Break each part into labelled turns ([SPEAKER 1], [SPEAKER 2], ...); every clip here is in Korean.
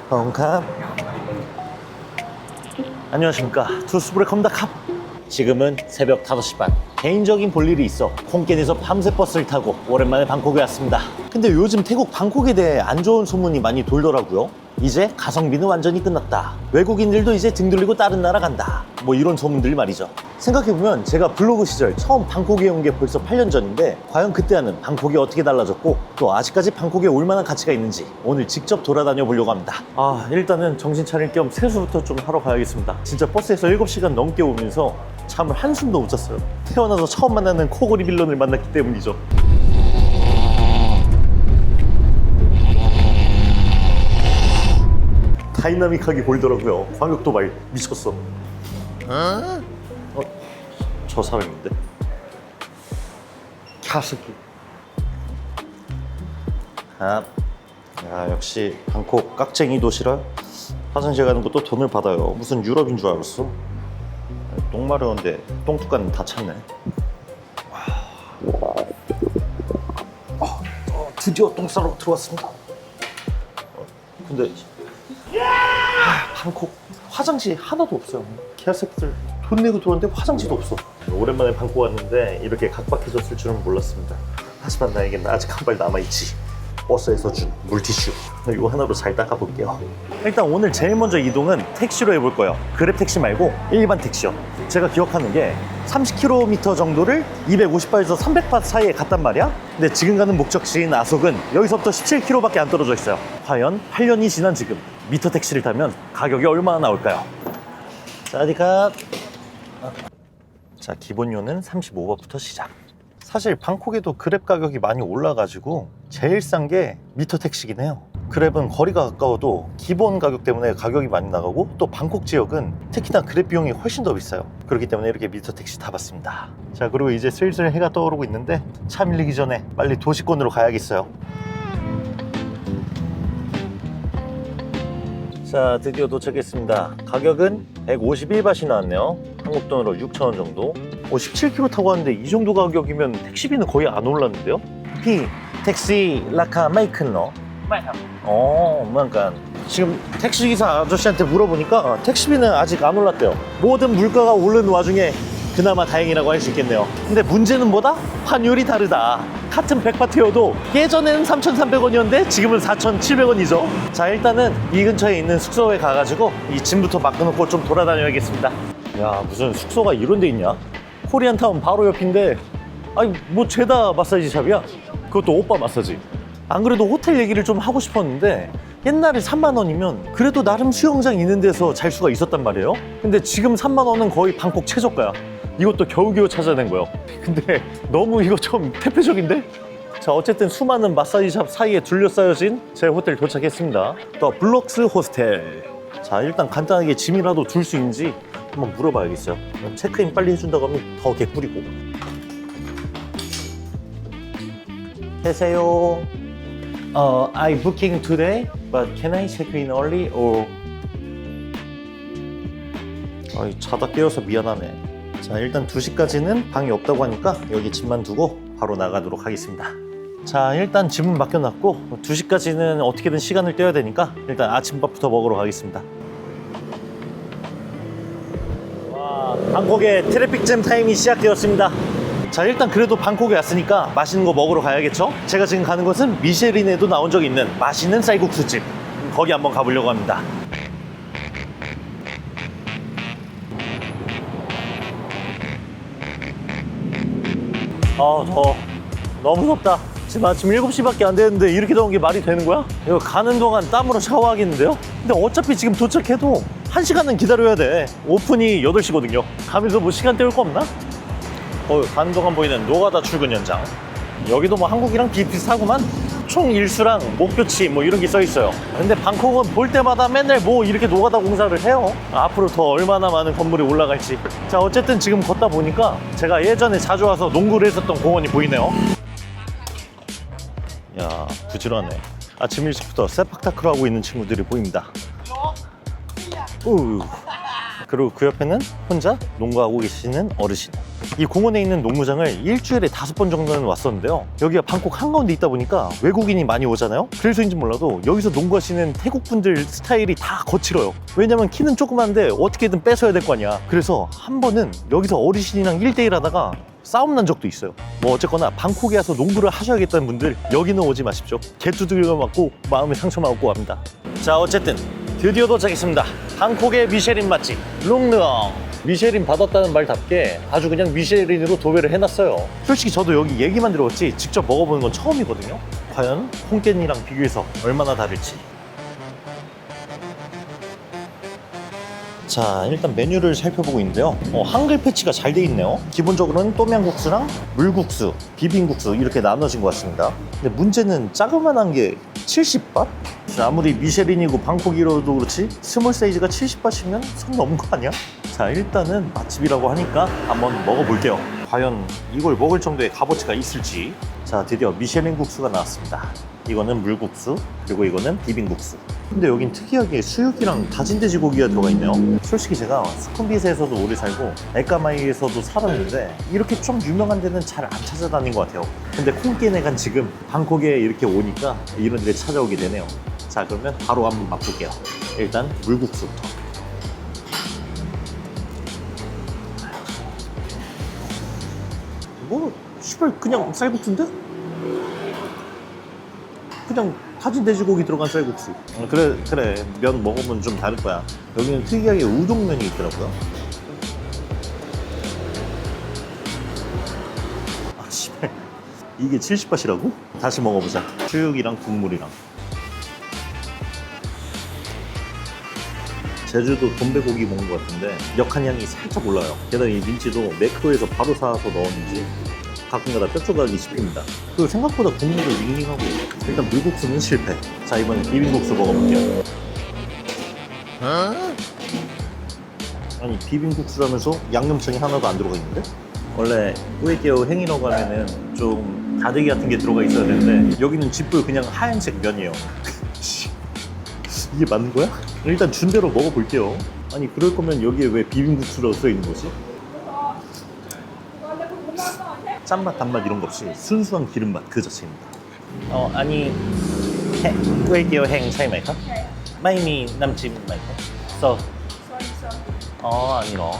[SPEAKER 1] 홈캅. 안녕하십니까, 투스브레컴닷컴. 지금은 새벽 5시 반. 개인적인 볼일이 있어 콩켄에서 밤새 버스를 타고 오랜만에 방콕에 왔습니다. 근데 요즘 태국 방콕에 대해 안 좋은 소문이 많이 돌더라고요. 이제 가성비는 완전히 끝났다, 외국인들도 이제 등 돌리고 다른 나라 간다, 뭐 이런 소문들 말이죠. 생각해보면 제가 블로그 시절 처음 방콕에 온 게 벌써 8년 전인데, 과연 그때와는 방콕이 어떻게 달라졌고 또 아직까지 방콕에 올 만한 가치가 있는지 오늘 직접 돌아다녀 보려고 합니다. 일단은 정신 차릴 겸 세수부터 좀 하러 가야겠습니다. 진짜 버스에서 7시간 넘게 오면서 잠을 한숨도 못 잤어요. 태어나서 처음 만나는 코골이 빌런을 만났기 때문이죠. 다이나믹하게 보이더라고요. 광역도발 미쳤어. 저 사람인데? 캬스키. 야, 역시 방콕 깍쟁이 도시라 화장실 가는 것도 돈을 받아요. 무슨 유럽인 줄 알았어. 똥 마려운데 똥뚜껑은 다 찼네. 드디어 똥 싸러 들어왔습니다. 근데 방콕 화장실 하나도 없어요. 개새끼들 돈 내고 들어왔는데 화장실도 없어. 오랜만에 방콕 왔는데 이렇게 각박해졌을 줄은 몰랐습니다. 하지만 나에겐 아직 한 발 남아있지. 버스에서 준 물티슈, 이거 하나로 잘 닦아볼게요. 일단 오늘 제일 먼저 이동은 택시로 해볼 거예요. 그랩 택시 말고 일반 택시요. 제가 기억하는 게 30km 정도를 250바트에서 300바트 사이에 갔단 말이야. 근데 지금 가는 목적지인 아속은 여기서부터 17km밖에 안 떨어져 있어요. 과연 8년이 지난 지금 미터 택시를 타면 가격이 얼마나 나올까요? 자, 어디가? 자, 기본료는 35바트부터 시작. 사실 방콕에도 그랩 가격이 많이 올라가지고 제일 싼 게 미터 택시긴 해요. 그랩은 거리가 가까워도 기본 가격 때문에 가격이 많이 나가고, 또 방콕 지역은 특히나 그랩 비용이 훨씬 더 비싸요. 그렇기 때문에 이렇게 미터 택시 타봤습니다. 자, 그리고 이제 슬슬 해가 떠오르고 있는데 차 밀리기 전에 빨리 도시권으로 가야겠어요. 자, 드디어 도착했습니다. 가격은 151바트이 나왔네요. 한국 돈으로 6,000원 정도. 17km 타고 왔는데 이 정도 가격이면 택시비는 거의 안 올랐는데요? 피 택시 라카 마이큰러. 그러니까 지금 택시기사 아저씨한테 물어보니까 택시비는 아직 안 올랐대요. 모든 물가가 오르는 와중에 그나마 다행이라고 할 수 있겠네요. 근데 문제는 뭐다? 환율이 다르다. 같은 100바트여도 예전에는 3,300원이었는데 지금은 4,700원이죠. 자, 일단은 이 근처에 있는 숙소에 가가지고 이 짐부터 맡겨놓고 좀 돌아다녀야겠습니다. 야, 무슨 숙소가 이런 데 있냐? 코리안타운 바로 옆인데, 아니 뭐 죄다 마사지 샵이야? 그것도 오빠 마사지. 안 그래도 호텔 얘기를 좀 하고 싶었는데, 옛날에 3만 원이면 그래도 나름 수영장 있는 데서 잘 수가 있었단 말이에요. 근데 지금 3만 원은 거의 방콕 최저가야. 이것도 겨우겨우 찾아낸 거예요. 근데 너무 이거 좀 태폐적인데? 자, 어쨌든 수많은 마사지 샵 사이에 둘러싸여진 제 호텔 도착했습니다. 더 블록스 호스텔. 자, 일단 간단하게 짐이라도 둘 수 있는지 한번 물어봐야겠어요. 체크인 빨리 해준다고 하면 더 개꿀이고. 계세요. I booking today, but can I check in early or? 자다 깨워서 미안하네. 자, 일단 2시까지는 방이 없다고 하니까 여기 짐만 두고 바로 나가도록 하겠습니다. 자, 일단 짐은 맡겨놨고 2시까지는 어떻게든 시간을 떼야 되니까 일단 아침밥부터 먹으러 가겠습니다. 와, 방콕의 트래픽 잼 타임이 시작되었습니다. 자, 일단 그래도 방콕에 왔으니까 맛있는 거 먹으러 가야겠죠? 제가 지금 가는 곳은 미쉐린에도 나온 적이 있는 맛있는 쌀국수집, 거기 한번 가보려고 합니다. 더워. 너무 덥다. 지금 아침 7시밖에 안 되는데 이렇게 더운 게 말이 되는 거야? 이거 가는 동안 땀으로 샤워하겠는데요? 근데 어차피 지금 도착해도 1시간은 기다려야 돼. 오픈이 8시거든요. 가면서 뭐 시간 때울 거 없나? 가는 동안 보이는 노가다 출근 현장. 여기도 뭐 한국이랑 비슷하구만. 총 일수랑 목표치 뭐 이런 게 써 있어요. 근데 방콕은 볼 때마다 맨날 뭐 이렇게 노가다 공사를 해요. 앞으로 더 얼마나 많은 건물이 올라갈지. 자, 어쨌든 지금 걷다 보니까 제가 예전에 자주 와서 농구를 했었던 공원이 보이네요. 야, 부지런하네. 아침 일찍부터 세팍타크를 하고 있는 친구들이 보입니다. 그리고 그 옆에는 혼자 농구하고 계시는 어르신. 이 공원에 있는 농구장을 일주일에 5번 정도는 왔었는데요. 여기가 방콕 한가운데 있다 보니까 외국인이 많이 오잖아요. 그래서인지 몰라도 여기서 농구하시는 태국 분들 스타일이 다 거칠어요. 왜냐면 키는 조그만데 어떻게든 뺏어야 될 거 아니야. 그래서 한 번은 여기서 어르신이랑 1대1 하다가 싸움 난 적도 있어요. 뭐 어쨌거나 방콕에 와서 농구를 하셔야겠다는 분들 여기는 오지 마십시오. 개두들겨 맞고 마음의 상처만 얻고 갑니다. 자, 어쨌든 드디어 도착했습니다. 방콕의 미쉐린 맛집 룽르엉. 미쉐린 받았다는 말답게 아주 그냥 미쉐린으로 도배를 해놨어요. 솔직히 저도 여기 얘기만 들어봤지 직접 먹어보는 건 처음이거든요. 과연 콩깻이랑 비교해서 얼마나 다를지. 자, 일단 메뉴를 살펴보고 있는데요. 한글 패치가 잘 돼 있네요. 기본적으로는 똠양국수랑 물국수, 비빔국수 이렇게 나눠진 것 같습니다. 근데 문제는 자그만한 게 70밭? 아무리 미쉐린이고 방콕이라도 그렇지 스몰 사이즈가 70밭이면 선 넘은 거 아니야? 자, 일단은 맛집이라고 하니까 한번 먹어볼게요. 과연 이걸 먹을 정도의 값어치가 있을지. 자, 드디어 미쉐린 국수가 나왔습니다. 이거는 물국수, 그리고 이거는 비빔국수. 근데 여긴 특이하게 수육이랑 다진 돼지고기가 들어가 있네요. 솔직히 제가 수쿰빗에서도 오래 살고 에까마이에서도 살았는데 이렇게 좀 유명한 데는 잘 안 찾아다닌 것 같아요. 근데 콩깨네간 지금 방콕에 이렇게 오니까 이런 데를 찾아오게 되네요. 자, 그러면 바로 한번 맛볼게요. 일단 물국수부터. 뭐 시발 그냥 쌀국수인데? 그냥 다진 돼지고기 들어간 쌀국수. 그래 면 먹으면 좀 다를 거야. 여기는 특이하게 우동면이 있더라고요. 아 씨발, 이게 70밭이라고? 다시 먹어보자. 수육이랑 국물이랑. 제주도 돈베고기 먹은 것 같은데 역한 향이 살짝 올라요. 게다가 이 민치도 매크로에서 바로 사서 넣었는지 가끔가다 뼈조각이 씹힙니다. 그리고 생각보다 국물도 밍밍하고. 일단 물국수는 실패. 자, 이번엔 비빔국수 먹어볼게요. 아니 비빔국수라면서 양념장이 하나도 안 들어가 있는데? 원래 꾸에끼오 행이라고 하면은 좀 다대기 같은 게 들어가 있어야 되는데 여기는 집불 그냥 하얀색 면이에요. 이게 맞는 거야? 일단 준 대로 먹어볼게요. 아니 그럴 거면 여기에 왜 비빔국수라고 써있는 거지? 짠맛, 단맛 이런 거 없이 순수한 기름맛 그 자체입니다. 아니 꾸에끼오 행 차이 말까? 마이미 남친 말까? 아니요.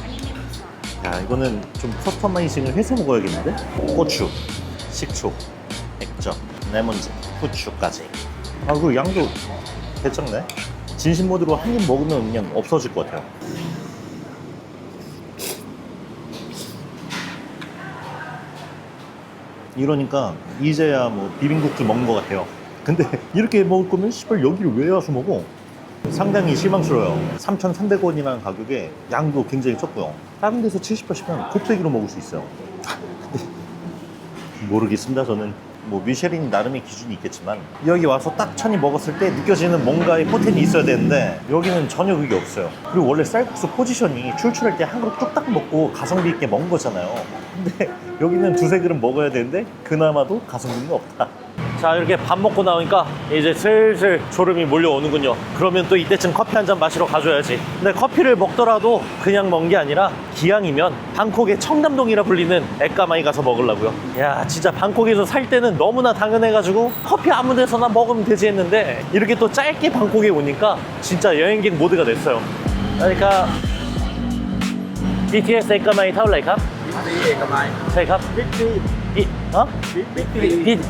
[SPEAKER 1] 야, 이거는 좀 커스터마이징을 해서 먹어야겠는데? 고추, 식초, 액젓, 레몬즙, 후추까지. 아, 그리고 양도 괜찮네. 진심 모드로 한 입 먹으면 그냥 없어질 것 같아요. 이러니까 이제야 뭐 비빔국수 먹는 것 같아요. 근데 이렇게 먹을 거면 씨발 여기를 왜 와서 먹어? 상당히 실망스러워요. 3,300원이라는 가격에 양도 굉장히 적고요. 다른 데서 70~80원 곱빼기로 먹을 수 있어요. 근데 모르겠습니다. 저는 뭐 미쉐린 나름의 기준이 있겠지만 여기 와서 딱 천이 먹었을 때 느껴지는 뭔가의 포텐이 있어야 되는데 여기는 전혀 그게 없어요. 그리고 원래 쌀국수 포지션이 출출할 때 한 그릇 뚝딱 먹고 가성비 있게 먹은 거잖아요. 근데 여기는 두세 그릇 먹어야 되는데 그나마도 가성비는 없다. 자, 이렇게 밥 먹고 나오니까 이제 슬슬 졸음이 몰려오는군요. 그러면 또 이때쯤 커피 한 잔 마시러 가줘야지. 근데 커피를 먹더라도 그냥 먹은 게 아니라 기왕이면 방콕의 청담동이라 불리는 에까마이 가서 먹으려고요. 야, 진짜 방콕에서 살 때는 너무나 당연해가지고 커피 아무 데서나 먹으면 되지 했는데 이렇게 또 짧게 방콕에 오니까 진짜 여행객 모드가 됐어요. 그러니까 BTS 에까마이 타올라이카?ใช่ครับ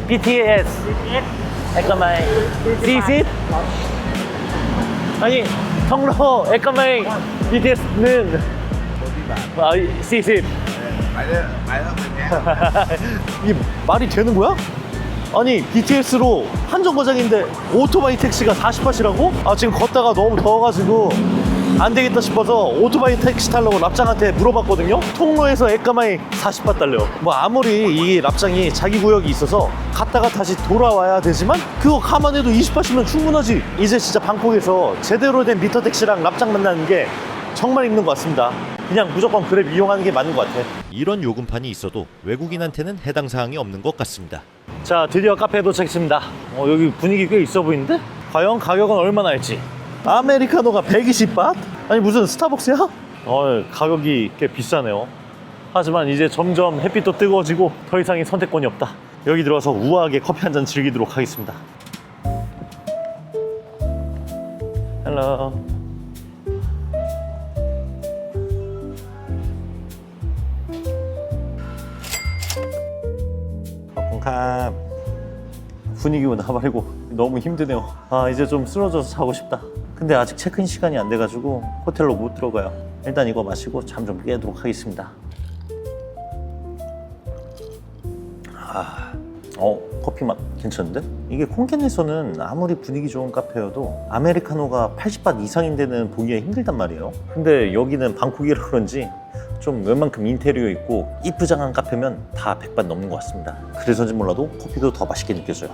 [SPEAKER 1] BTS 에까마이 40? 아니 통로 에까마이 BTS는 40. 이게 말이 되는 거야? 아니 BTS로 한정거장인데 오토바이 택시가 40밭이라고? 아, 지금 걷다가 너무 더워가지고 안 되겠다 싶어서 오토바이 택시 타려고 랍장한테 물어봤거든요. 통로에서 에까마이 40밭 달려. 뭐 아무리 이 랍장이 자기 구역이 있어서 갔다가 다시 돌아와야 되지만 그거 감안해도 20밭이면 충분하지. 이제 진짜 방콕에서 제대로 된 미터 택시랑 랍장 만나는 게 정말 힘든 것 같습니다. 그냥 무조건 그랩 이용하는 게 맞는 것 같아. 이런 요금판이 있어도 외국인한테는 해당 사항이 없는 것 같습니다. 자, 드디어 카페에 도착했습니다. 여기 분위기 꽤 있어 보이는데? 과연 가격은 얼마나 할지. 아메리카노가 120밭? 아니 무슨 스타벅스야? 가격이 꽤 비싸네요. 하지만 이제 점점 햇빛도 뜨거워지고 더 이상의 선택권이 없다. 여기 들어와서 우아하게 커피 한 잔 즐기도록 하겠습니다. 헬로. 컵 분위기고 나발이고 너무 힘드네요. 아, 이제 좀 쓰러져서 자고 싶다. 근데 아직 체크인 시간이 안 돼가지고 호텔로 못 들어가요. 일단 이거 마시고 잠 좀 깨도록 하겠습니다. 커피 맛 괜찮은데? 이게 콩캔에서는 아무리 분위기 좋은 카페여도 아메리카노가 80밭 이상인 데는 보기가 힘들단 말이에요. 근데 여기는 방콕이라 그런지 좀 웬만큼 인테리어 있고 이쁘장한 카페면 다 100밭 넘는 것 같습니다. 그래서인지 몰라도 커피도 더 맛있게 느껴져요.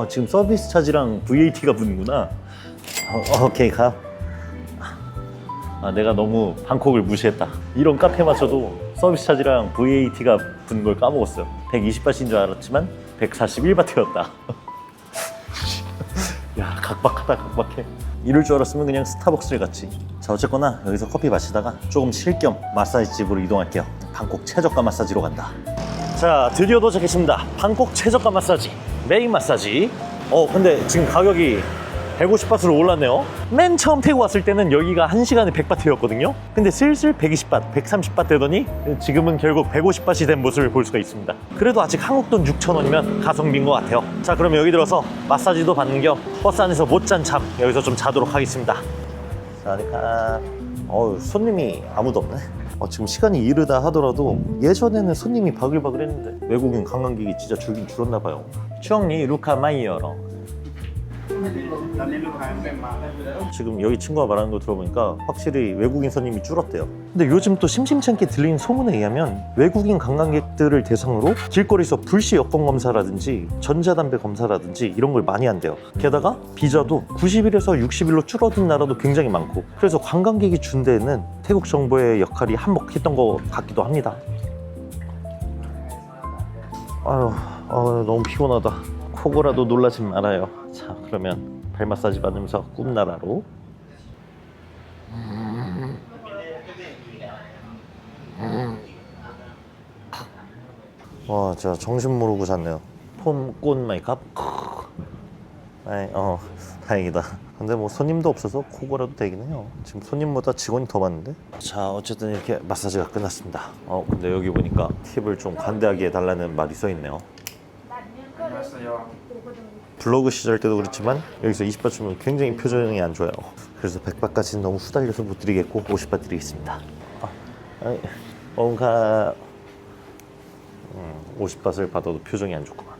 [SPEAKER 1] 지금 서비스 차지랑 VAT가 붙는구나. 오케이, 가. 내가 너무 방콕을 무시했다. 이런 카페마저도 서비스 차지랑 VAT가 붙는 걸 까먹었어요. 120바트인 줄 알았지만 141바트였다. 야, 각박하다, 각박해. 이럴 줄 알았으면 그냥 스타벅스를 갔지. 자, 어쨌거나 여기서 커피 마시다가 조금 쉴 겸 마사지 집으로 이동할게요. 방콕 최저가 마사지로 간다. 자, 드디어 도착했습니다. 방콕 최저가 마사지, 메인 마사지. 근데 지금 가격이 150바트로 올랐네요. 맨 처음 태국 왔을 때는 여기가 1시간에 100바트였거든요. 근데 슬슬 120바트, 130바트 되더니 지금은 결국 150바트이 된 모습을 볼 수가 있습니다. 그래도 아직 한국 돈 6,000원이면 가성비인 것 같아요. 자, 그러면 여기 들어서 마사지도 받는 겸 버스 안에서 못 잔 잠 여기서 좀 자도록 하겠습니다. 사와디캅. 손님이 아무도 없네. 지금 시간이 이르다 하더라도 예전에는 손님이 바글바글 했는데 외국인 관광객이 진짜 줄긴 줄었나 봐요. 추억니 루카 마이어러. 지금 여기 친구가 말하는 거 들어보니까 확실히 외국인 손님이 줄었대요. 근데 요즘 또 심심치 않게 들리는 소문에 의하면 외국인 관광객들을 대상으로 길거리에서 불시 여권 검사라든지 전자담배 검사라든지 이런 걸 많이 한대요. 게다가 비자도 90일에서 60일로 줄어든 나라도 굉장히 많고, 그래서 관광객이 준 데에는 태국 정부의 역할이 한몫했던 것 같기도 합니다. 너무 피곤하다. 코고라도 놀라지 말아요. 자, 그러면 발 마사지 받으면서 꿈나라로. 와, 진짜 정신 모르고 잤네요. 폼꽃 메이크업. 다행이다. 근데 뭐 손님도 없어서 코고라도 되긴 해요. 지금 손님보다 직원이 더 많은데. 자, 어쨌든 이렇게 마사지가 끝났습니다. 근데 여기 보니까 팁을 좀 관대하게 해달라는 말이 써있네요. 블로그 시절 때도 그렇지만 여기서 20바 주면 굉장히 표정이 안 좋아요. 그래서 100바까지는 너무 후달려서 못 드리겠고 50바 드리겠습니다. 50바트를 받아도 표정이 안 좋구만.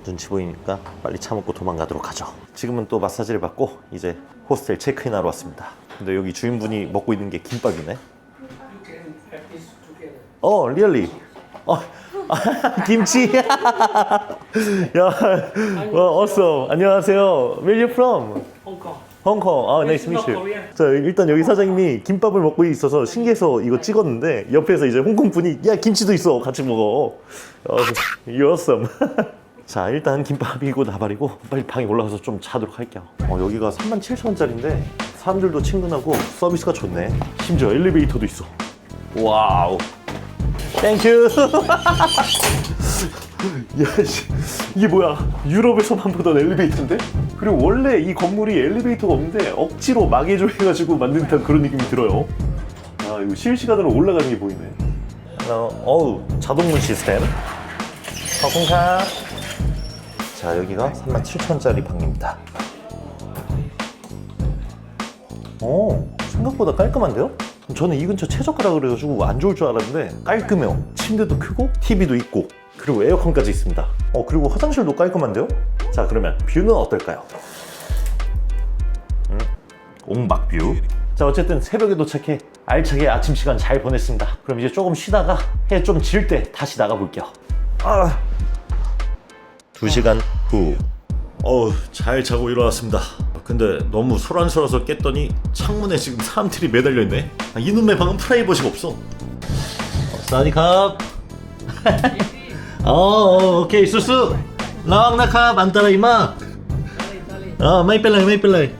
[SPEAKER 1] 눈치 보이니까 빨리 차 먹고 도망가도록 하죠. 지금은 또 마사지를 받고 이제 호스텔 체크인하러 왔습니다. 근데 여기 주인분이 먹고 있는 게 김밥이네. 리얼리. 김치. 야, awesome. 안녕하세요. Where you from? 홍콩. Nice to meet you. 자, 일단 여기 사장님이 김밥을 먹고 있어서 신기해서 이거 찍었는데 옆에서 이제 홍콩 분이 야, 김치도 있어. 같이 먹어. You're awesome. 자, 일단 김밥이고 나발이고 빨리 방에 올라가서 좀 자도록 할게요. 여기가 37,000원짜리인데 사람들도 친근하고 서비스가 좋네. 심지어 엘리베이터도 있어. 와우. 땡큐. 야, 이게 뭐야? 유럽에서만 보던 엘리베이터인데? 그리고 원래 이 건물이 엘리베이터가 없는데 억지로 막해줘 해가지고 만든 듯한 그런 느낌이 들어요. 이거 실시간으로 올라가는 게 보이네. 자동문 시스템. 공사. 자, 여기가 37,000원짜리 방입니다. 생각보다 깔끔한데요? 저는 이 근처 최저가라 그래가지고 안 좋을 줄 알았는데 깔끔해요. 침대도 크고 TV도 있고 그리고 에어컨까지 있습니다. 그리고 화장실도 깔끔한데요? 자, 그러면 뷰는 어떨까요? 옹박뷰. 자, 어쨌든 새벽에 도착해 알차게 아침 시간 잘 보냈습니다. 그럼 이제 조금 쉬다가 해 좀 질 때 다시 나가볼게요. 2시간 후. 잘 자고 일어났습니다. 근데 너무 소란스러워서 깼더니 창문에 지금 사람들이 매달려 있네. 이놈의 방은 프라이버시가 없어. 사와디캅. 오케이 수수. 랑나캅 안따라 이마. 마이펠라이.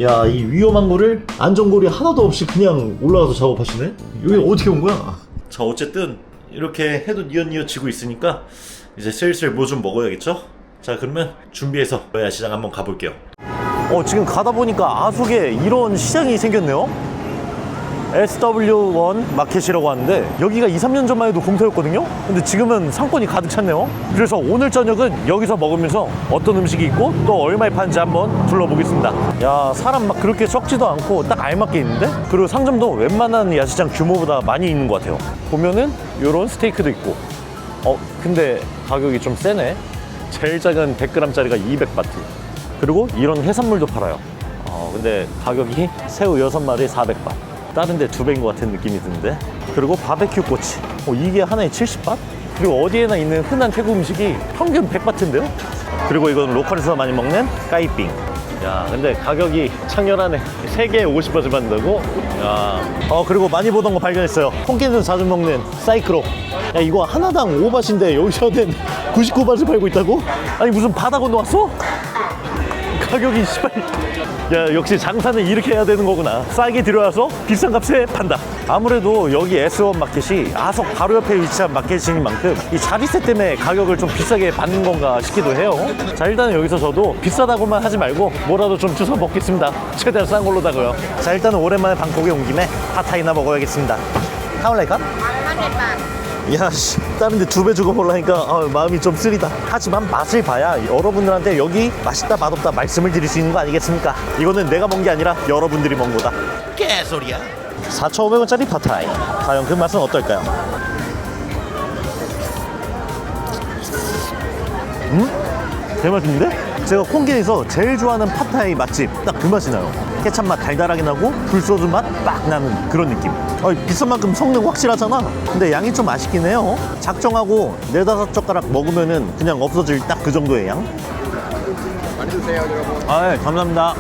[SPEAKER 1] 야, 이 위험한 거를 안전고리 하나도 없이 그냥 올라가서 작업하시네? 여기 어떻게 온 거야? 자, 어쨌든 이렇게 해도 뉘엿뉘엿 지고 있으니까 이제 슬슬 뭐 좀 먹어야겠죠? 자, 그러면 준비해서 야시장 한번 가볼게요. 지금 가다 보니까 아속에 이런 시장이 생겼네요. SW1 마켓이라고 하는데 여기가 2, 3년 전만 해도 공터였거든요. 근데 지금은 상권이 가득 찼네요. 그래서 오늘 저녁은 여기서 먹으면서 어떤 음식이 있고 또 얼마에 파는지 한번 둘러보겠습니다. 야, 사람 막 그렇게 적지도 않고 딱 알맞게 있는데, 그리고 상점도 웬만한 야시장 규모보다 많이 있는 것 같아요. 보면은 요런 스테이크도 있고, 근데 가격이 좀 세네. 제일 작은 100g짜리가 200바트. 그리고 이런 해산물도 팔아요. 근데 가격이 새우 6마리 400바. 다른 데 2배인 것 같은 느낌이 드는데. 그리고 바베큐 꼬치, 이게 하나에 70바? 그리고 어디에나 있는 흔한 태국 음식이 평균 100바트인데요. 그리고 이건 로컬에서 많이 먹는 까이빙. 야, 근데 가격이 창렬하네. 3개에 50바트 받는다고? 야. 그리고 많이 보던 거 발견했어요. 콩깨에서 자주 먹는 사이클로. 야, 이거 하나당 5바트인데 여기서는 99바트 팔고 있다고? 아니, 무슨 바다 건너왔어? 가격이 씨발. 야, 역시 장사는 이렇게 해야 되는 거구나. 싸게 들여와서 비싼 값에 판다. 아무래도 여기 S1 마켓이 아속 바로 옆에 위치한 마켓인 만큼 이 자리세 때문에 가격을 좀 비싸게 받는 건가 싶기도 해요. 자, 일단은 여기서 저도 비싸다고만 하지 말고 뭐라도 좀 주워 먹겠습니다. 최대한 싼 걸로다고요. 자, 일단은 오랜만에 방콕에 온 김에 팟타이나 먹어야겠습니다. 카울라이까? 야, 씨, 다른 데 2배 주고 먹으려니까 마음이 좀 쓰리다. 하지만 맛을 봐야 여러분들한테 여기 맛있다 맛없다 말씀을 드릴 수 있는 거 아니겠습니까? 이거는 내가 먹은 게 아니라 여러분들이 먹은 거다. 개소리야. 4,500원짜리 팟타이, 과연 그 맛은 어떨까요? 개맛있는데? 제가 콩겐에서 제일 좋아하는 팟타이 맛집 딱 그 맛이 나요. 케찹 맛 달달하게 나고 굴소주 맛 빡 나는 그런 느낌. 비싼 만큼 성능 확실하잖아. 근데 양이 좀 아쉽긴 해요. 작정하고 4-5젓가락 먹으면은 그냥 없어질 딱 그 정도의 양. 많이 드세요, 여러분. 네, 감사합니다.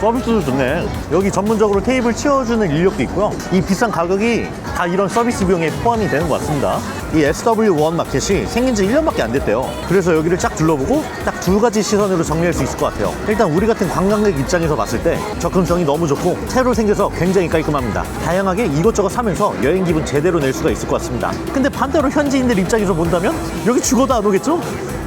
[SPEAKER 1] 서비스도 좋네. 여기 전문적으로 테이블 치워주는 인력도 있고요. 이 비싼 가격이 다 이런 서비스 비용에 포함이 되는 것 같습니다. 이 SW1 마켓이 생긴 지 1년밖에 안 됐대요. 그래서 여기를 쫙 둘러보고 딱 2가지 시선으로 정리할 수 있을 것 같아요. 일단 우리 같은 관광객 입장에서 봤을 때 접근성이 너무 좋고 새로 생겨서 굉장히 깔끔합니다. 다양하게 이것저것 사면서 여행 기분 제대로 낼 수가 있을 것 같습니다. 근데 반대로 현지인들 입장에서 본다면 여기 죽어도 안 오겠죠?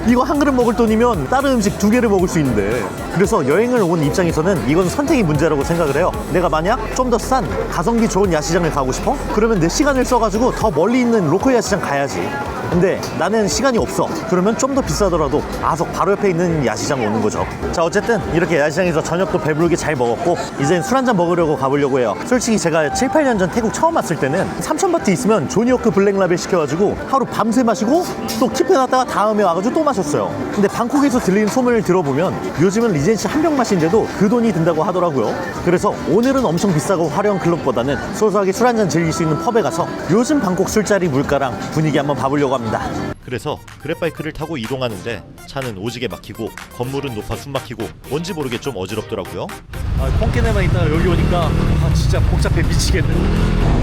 [SPEAKER 1] 이거 한 그릇 먹을 돈이면 다른 음식 2개를 먹을 수 있는데. 그래서 여행을 온 입장에서는 이건 선택의 문제라고 생각을 해요. 내가 만약 좀 더 싼 가성비 좋은 야시장을 가고 싶어? 그러면 내 시간을 써가지고 더 멀리 있는 로컬 야시장 가야지. 근데 나는 시간이 없어. 그러면 좀 더 비싸더라도 아속 바로 옆에 있는 야시장 오는 거죠. 자, 어쨌든 이렇게 야시장에서 저녁도 배부르게 잘 먹었고 이젠 술 한잔 먹으려고 가보려고 해요. 솔직히 제가 7, 8년 전 태국 처음 왔을 때는 3,000바트 있으면 조니워크 블랙라벨 시켜가지고 하루 밤새 마시고 또 킵해놨다가 다음에 와가지고 또 마셨어요. 근데 방콕에서 들리는 소문을 들어보면 요즘은 리젠시 한 병 마시는데도 그 돈이 든다고 하더라고요. 그래서 오늘은 엄청 비싸고 화려한 클럽보다는 소소하게 술 한잔 즐길 수 있는 펍에 가서 요즘 방콕 술자리 물가랑 분위기 한번 봐보려고 합니다. 그래서 그랩바이크를 타고 이동하는데 차는 오지게 막히고 건물은 높아 숨 막히고 뭔지 모르게 좀 어지럽더라고요. 콩깨네만 있다가 여기 오니까 진짜 복잡해 미치겠네.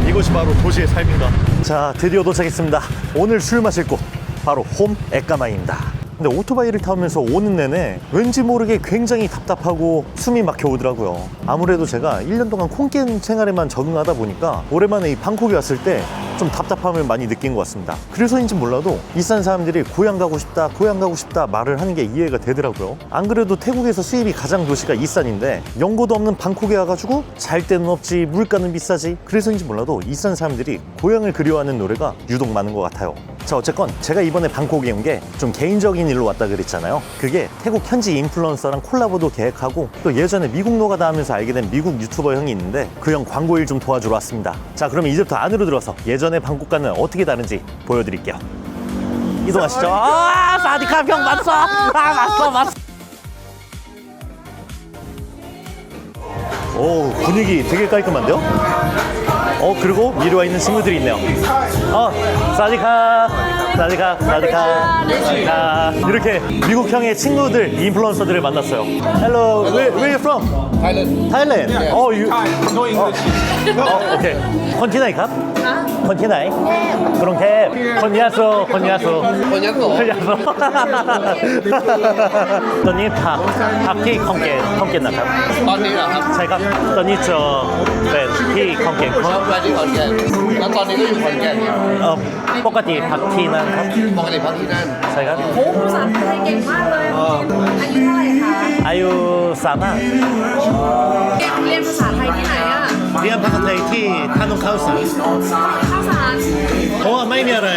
[SPEAKER 1] 이것이 바로 도시의 삶인가. 자, 드디어 도착했습니다. 오늘 술 마실 곳 바로 홈 에까마이입니다. 근데 오토바이를 타면서 오는 내내 왠지 모르게 굉장히 답답하고 숨이 막혀 오더라고요. 아무래도 제가 1년 동안 콩깬 생활에만 적응하다 보니까 오랜만에 이 방콕에 왔을 때 좀 답답함을 많이 느낀 것 같습니다. 그래서인지 몰라도 이산 사람들이 고향 가고 싶다 말을 하는 게 이해가 되더라고요. 안 그래도 태국에서 수입이 가장 도시가 이산인데 연고도 없는 방콕에 와가지고 잘 데는 없지 물가는 비싸지. 그래서인지 몰라도 이산 사람들이 고향을 그리워하는 노래가 유독 많은 것 같아요. 자, 어쨌건 제가 이번에 방콕에 온 게 좀 개인적인 일로 왔다 그랬잖아요. 그게 태국 현지 인플루언서랑 콜라보도 계획하고 또 예전에 미국 노가다 하면서 알게 된 미국 유튜버 형이 있는데 그 형 광고 일 좀 도와주러 왔습니다. 자, 그러면 이제부터 안으로 들어서 예전의 방콕과는 어떻게 다른지 보여드릴게요. 이동하시죠. 사디캅 형 맞어. 맞어. 오, 분위기 되게 깔끔한데요? 그리고 미리 와 있는 친구들이 있네요. 사디캅. 사디카, 사디카, 사디카. 이렇게 미국형의 친구들, 인플루언서들을 만났어요. Hello, where you from?
[SPEAKER 2] Thailand.
[SPEAKER 1] Thailand.
[SPEAKER 2] Yeah.
[SPEAKER 1] Oh, you.
[SPEAKER 2] Thai. No English.
[SPEAKER 1] Okay. คนที่ไหนครับ คนที่ไหนกรุงเทพคนยะโสคนยะโส
[SPEAKER 2] คนยะโส
[SPEAKER 1] คนยะโส ตอนนี้พักที่คอนเกตนะครับ
[SPEAKER 2] ตอนนี้เหรอครับ
[SPEAKER 1] ใช่ครับ ตอนนี้เจอเป็นที่คอนเกต
[SPEAKER 2] เราไปที่ขอนแก่นแล้วตอนนี้ก็อยู่ขอนแก่น
[SPEAKER 1] ปกติพักที่นั่นครับ
[SPEAKER 2] ปกติพักที่นั่น
[SPEAKER 1] ใช่ครับ
[SPEAKER 3] โอ้ภาษาไทยเก่งมากเลยอายุเท่าไหร่คะ
[SPEAKER 1] อายุ35
[SPEAKER 3] เรียนภาษาไทยที่ไหนอ่ะ
[SPEAKER 1] เรียนภาษาไทยที่ท่านุ่งข้าวสาร
[SPEAKER 3] ข้าวสาร
[SPEAKER 1] เพราะว่าไม่มีอะไร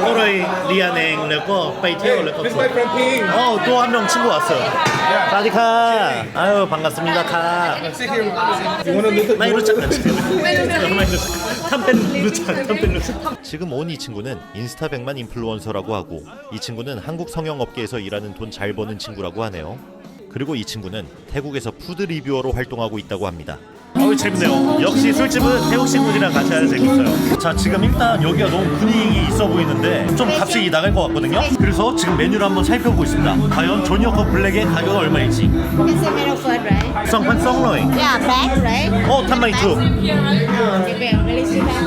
[SPEAKER 1] ก็เลยเรียนเองแล้วก็ไปเที่ยวแล้วก็
[SPEAKER 2] This is my friend Ping.
[SPEAKER 1] 또 한 명 친구 왔어요. 사디카. 아유 반갑습니다. 카.
[SPEAKER 2] Sit here. You want to listen?
[SPEAKER 1] 많이 루착. 탐pen 루착. 지금 온 이 친구는 인스타 100만 인플루언서라고 하고 이 친구는 한국 성형 업계에서 일하는 돈 잘 버는 친구라고 하네요. 그리고 이 친구는 태국에서 푸드 리뷰어로 활동하고 있다고 합니다. 재밌네요. 역시 술집은 태국 친구들이랑 같이 하는 재밌어요. 자, 지금 일단 여기가 너무 분위기 있어 보이는데 좀 값이 나갈 것 같거든요. 그래서 지금 메뉴를 한번 살펴보고 있습니다. 과연 조니어컵 블랙의 가격은 얼마일지.
[SPEAKER 4] This is made of food, right?
[SPEAKER 1] 쌍판 쌍러이.
[SPEAKER 4] Yeah, black, right?
[SPEAKER 1] 탄마이투.
[SPEAKER 4] You will really see that.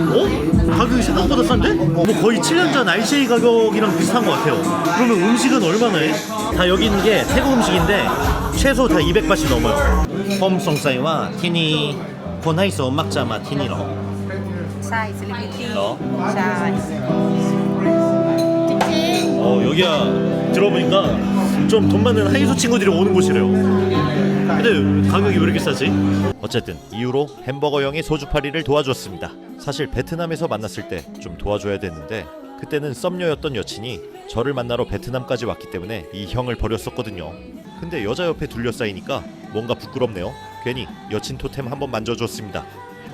[SPEAKER 1] 가격이 생각보다 싼데? 뭐 거의 7년 전 RCA 가격이랑 비슷한 것 같아요. 그러면 음식은 얼마나 해? 다 여기 있는 게 태국 음식인데 최소 다 200바트씩 넘어요. 폼 송사이와 티니 곤하이소 막자마 티니로.
[SPEAKER 4] Size limited.
[SPEAKER 1] 너?
[SPEAKER 4] Size.
[SPEAKER 1] 여기가 들어보니까 좀 돈 많은 하이소 친구들이 오는 곳이래요. 근데 가격이 왜 이렇게 싸지? 어쨌든 이후로 햄버거형의 소주파리를 도와줬습니다. 사실 베트남에서 만났을 때 좀 도와줘야 됐는데 그때는 썸녀였던 여친이 저를 만나러 베트남까지 왔기 때문에 이 형을 버렸었거든요. 근데 여자 옆에 둘러싸이니까 뭔가 부끄럽네요. 괜히 여친 토템 한번 만져줬습니다.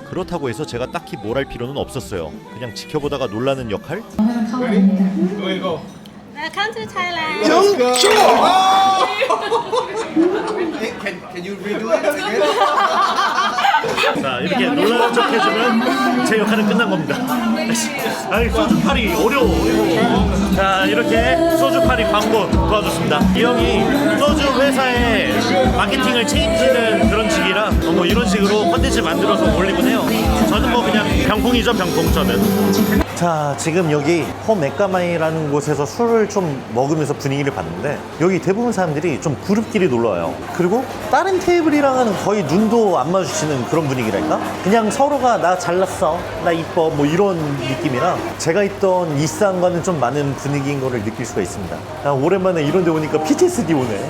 [SPEAKER 1] 그렇다고 해서 제가 딱히 뭘 할 필요는 없었어요. 그냥 지켜보다가 놀라는 역할?
[SPEAKER 2] Where you go?
[SPEAKER 4] Welcome to Thailand.
[SPEAKER 2] Let's go. Can you redo it again?
[SPEAKER 1] 자, 이렇게 놀라는 척 해주면 제 역할은 끝난 겁니다. 아니, 소주파리 어려워. 자, 이렇게 소주파리 광고 도와줬습니다. 이 형이 소주 회사에 마케팅을 책임지는 그런 직이라 뭐 이런 식으로 컨텐츠 만들어서 올리곤 해요. 저는 뭐 그냥 병풍이죠, 병풍 저는. 자, 지금 여기 홈 에까마이라는 곳에서 술을 좀 먹으면서 분위기를 봤는데 여기 대부분 사람들이 좀 그룹끼리 놀러와요. 그리고 다른 테이블이랑은 거의 눈도 안 마주치는 그런 분위기랄까? 그냥 서로가 나 잘났어, 나 이뻐 뭐 이런 느낌이라 제가 있던 이상과는 좀 많은 분위기인 거를 느낄 수가 있습니다. 오랜만에 이런 데 오니까 PTSD 오네.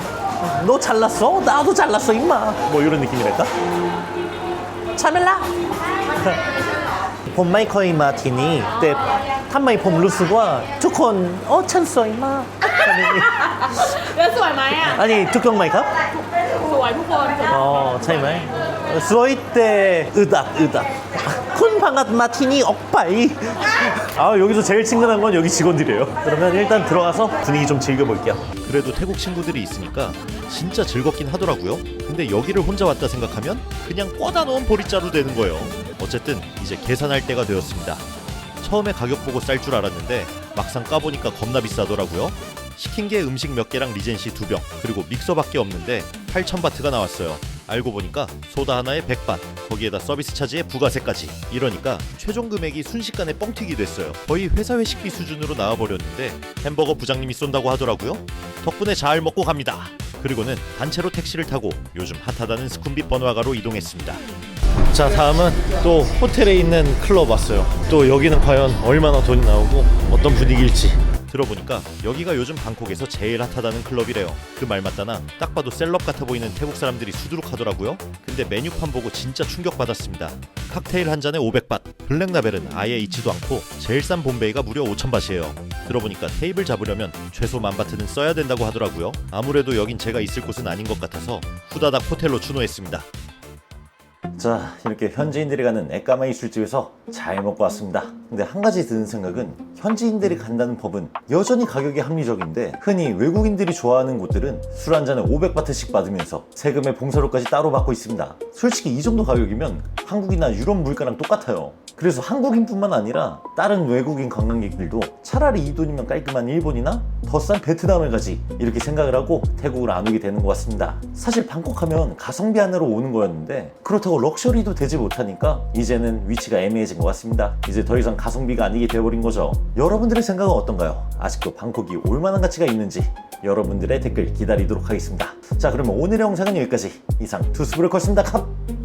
[SPEAKER 1] 너 잘났어? 나도 잘났어 임마 뭐 이런 느낌이랄까? 차멜라? ผมไม่เคยมาที่นี่แต่ทำไมผมรู้สึกว่าทุกคนฉันสวยมาก
[SPEAKER 3] แล้วสวยไหมอ่ะ
[SPEAKER 1] 아니ทุกคนไหมครับ
[SPEAKER 3] สวยทุกคน
[SPEAKER 1] ใช่ไหมสวยแต่อึดอัดคุณ방금 마티니 억바이 여기서 제일 친근한 건 여기 직원들이에요. 그러면 일단 들어가서 분위기 좀 즐겨볼게요. 그래도 태국 친구들이 있으니까 진짜 즐겁긴 하더라고요. 근데 여기를 혼자 왔다 생각하면 그냥 꽂아 놓은 보리자루 되는 거예요. 어쨌든 이제 계산할 때가 되었습니다. 처음에 가격 보고 쌀 줄 알았는데 막상 까보니까 겁나 비싸더라고요. 시킨 게 음식 몇 개랑 리젠시 2병 그리고 믹서밖에 없는데 8,000바트가 나왔어요. 알고 보니까 소다 하나에 100바 거기에다 서비스 차지에 부가세까지 이러니까 최종 금액이 순식간에 뻥튀기 됐어요. 거의 회사 회식비 수준으로 나와버렸는데 햄버거 부장님이 쏜다고 하더라고요. 덕분에 잘 먹고 갑니다. 그리고는 단체로 택시를 타고 요즘 핫하다는 스쿰빗 번화가로 이동했습니다. 자, 다음은 또 호텔에 있는 클럽 왔어요. 또 여기는 과연 얼마나 돈이 나오고 어떤 분위기일지. 들어보니까 여기가 요즘 방콕에서 제일 핫하다는 클럽이래요. 그 말 맞다나 딱 봐도 셀럽 같아 보이는 태국 사람들이 수두룩하더라고요. 근데 메뉴판 보고 진짜 충격받았습니다. 칵테일 한 잔에 500밭, 블랙라벨은 아예 있지도 않고 제일 싼 봄베이가 무려 5,000밭이에요. 들어보니까 테이블 잡으려면 최소 10,000바트는 써야 된다고 하더라고요. 아무래도 여긴 제가 있을 곳은 아닌 것 같아서 후다닥 호텔로 추노했습니다. 자, 이렇게 현지인들이 가는 에까마이 술집에서 잘 먹고 왔습니다. 근데 한 가지 드는 생각은 현지인들이 간다는 법은 여전히 가격이 합리적인데 흔히 외국인들이 좋아하는 곳들은 술 한 잔에 500바트씩 받으면서 세금에 봉사료까지 따로 받고 있습니다. 솔직히 이 정도 가격이면 한국이나 유럽 물가랑 똑같아요. 그래서 한국인뿐만 아니라 다른 외국인 관광객들도 차라리 이 돈이면 깔끔한 일본이나 더 싼 베트남을 가지 이렇게 생각을 하고 태국을 안 오게 되는 것 같습니다. 사실 방콕 하면 가성비 하나로 오는 거였는데 그렇다고 럭셔리도 되지 못하니까 이제는 위치가 애매해진 것 같습니다. 이제 더 이상 가성비가 아니게 되어버린 거죠. 여러분들의 생각은 어떤가요? 아직도 방콕이 올만한 가치가 있는지 여러분들의 댓글 기다리도록 하겠습니다. 자, 그러면 오늘의 영상은 여기까지. 이상 투스브레이커였습니다. 컷!